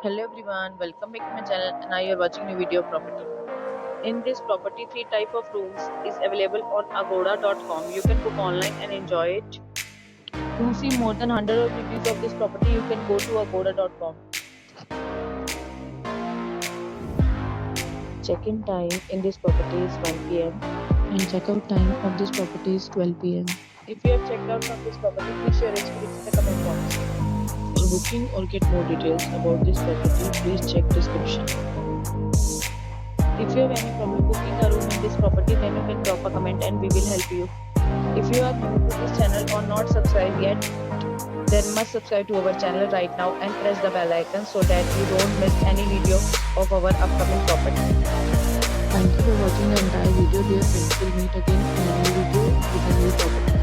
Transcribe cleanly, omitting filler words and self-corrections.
Hello everyone, welcome back to my channel and now you are watching a video of property. In this property, three type of rooms is available on agoda.com. You can book online and enjoy it. To see more than 100 of reviews of this property, you can go to agoda.com. Check-in time in this property is 1 p.m. and check-out time of this property is 12 p.m. If you have checked out from this property, please share experience in the comment box. For booking or get more details about this property, please check description. If you have any problem booking a room in this property, then you can drop a comment and we will help you. If you are new to this channel or not subscribed yet, then must subscribe to our channel right now and press the bell icon so that you don't miss any video of our upcoming property. Thank you for watching the entire video, dear friends. We'll meet again in a new video with a new property.